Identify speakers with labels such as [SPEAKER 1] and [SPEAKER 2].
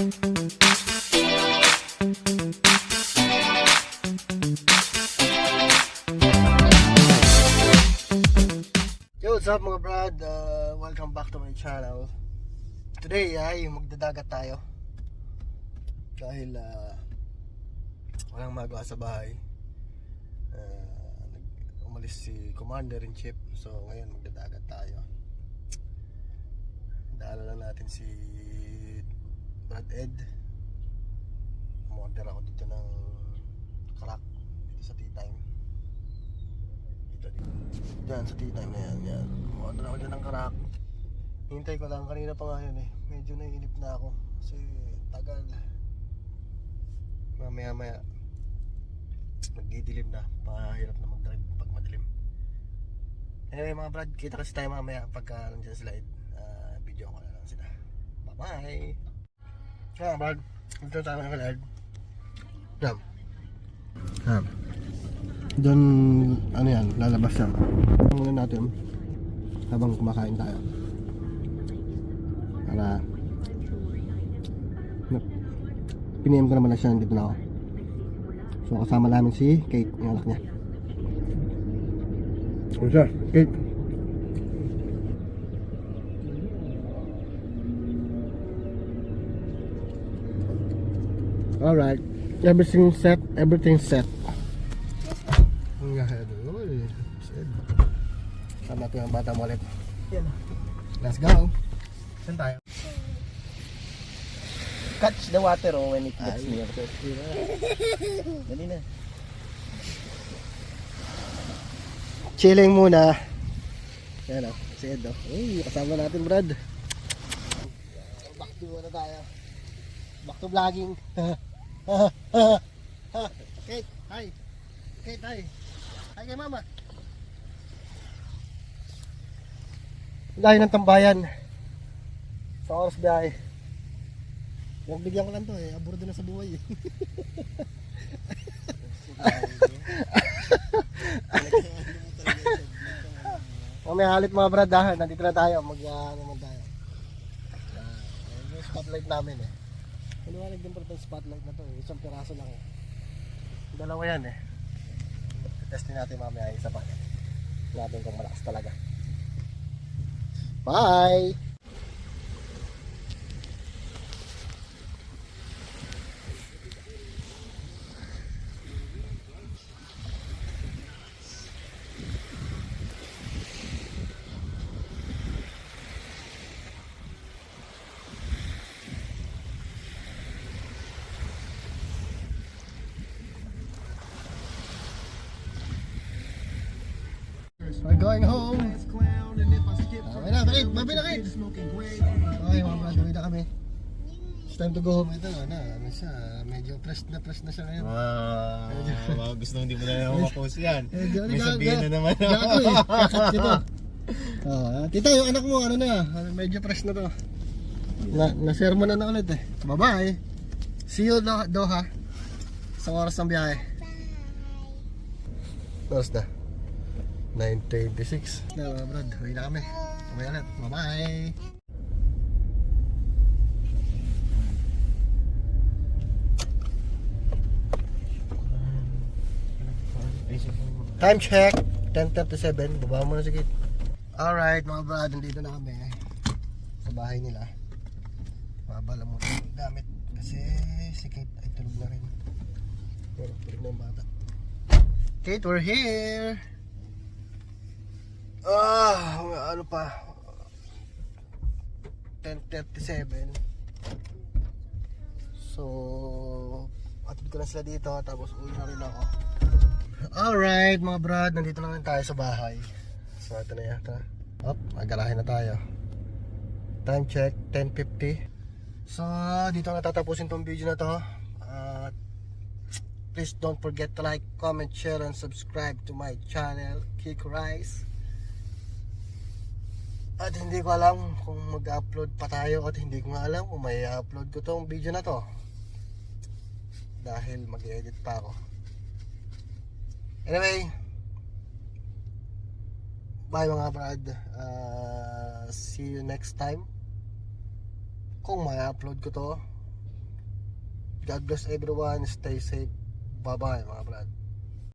[SPEAKER 1] Yo, what's up mga brad? Welcome back to my channel. Today ay magdadagat tayo. Dahil walang magawa sa bahay. Umalis si Commander-in-Chief. So ngayon magdadagat tayo. Daalan lang natin si Brad Ed. Umorder ako dito ng crack dito sa tea time. Diyan sa tea time na yan. Umorder ako dyan ng crack. Hintay ko lang, kanina pa nga yun eh. Medyo naiinip na ako kasi tagal. Maya magdidilim na. Pahirap na mag-drive pag madilim. Anyway mga brad, kita kasi tayo mamaya pagka nandiyan sila. Video ko na lang sila. Bye bye. Mga brad, dito tayo ng kalad. Doon, ano yan, lalabas yan. Muna natin habang kumakain tayo para piniem ko naman na siya, nandito na ako. So kasama namin si Kate, yung anak niya. What's up, Kate? Alright, everything set. Ang gahad, uy, set. Sama natin ang bata mo ulit. Let's go. Saan tayo?
[SPEAKER 2] Catch the water when it gets near. Dali na.
[SPEAKER 1] Chilling muna. Yan o, si Ed o. Uy, kasama natin Brad. Back to ano tayo. Back to vlogging. Kate, hi. Kate, hi. Hi kay mama. Layo ng tambayan. Sa oras biyahe. Huwag bigyan ko lang to eh. Aburdo na sa buhay eh. May halit mga brad ha. Nandito na tayo. Naman tayo. Yung spotlight namin eh. Maliwanag din pa itong spotlight na to eh. Isang piraso lang eh. Dalawa yan eh. Testin natin mamaya isa pa. Natin kung malakas talaga. Bye! We're going home. Okay na, Kate. Babi na, Kate. Okay mga brad, uwi na kami. It's time to go home. Ito ano siya, medyo fresh na siya ngayon.
[SPEAKER 2] Gusto hindi mo na naman ma-post yan. May sabihin na naman ako.
[SPEAKER 1] Gago eh, kakat dito. Tita, yung anak mo, ano na, medyo fresh na to. Na-share mo na ulit eh. Bye-bye. See you Doha. Sa oras ng biyahe. Oras na. 9:26 na mga brad, huwi na kami. Huwi ulit, bye bye. Time check 10:37, baba mo na si Kate. Alright mga brad, nandito na kami sa bahay nila. Babala mo yung gamit kasi si Kate ay tulog na rin. Pero tulog na yung bata. Kate, we're here. Ano pa 10:37. So atid ko na sila dito. Tapos uwi na rin ako. Alright mga brad, nandito na rin tayo sa bahay. So ito na yata. Magarahe na tayo. Time check 10:50. So dito na tatapusin tong video na to. Please don't forget to like, comment, share, and subscribe to my channel, Kiko Rice. At hindi ko alam kung mag-upload pa tayo at hindi ko nga alam kung may upload ko tong video na to dahil mag-edit pa ako. Anyway, bye mga brad. See you next time kung may upload ko to. God bless everyone. Stay safe. Bye-bye mga brad.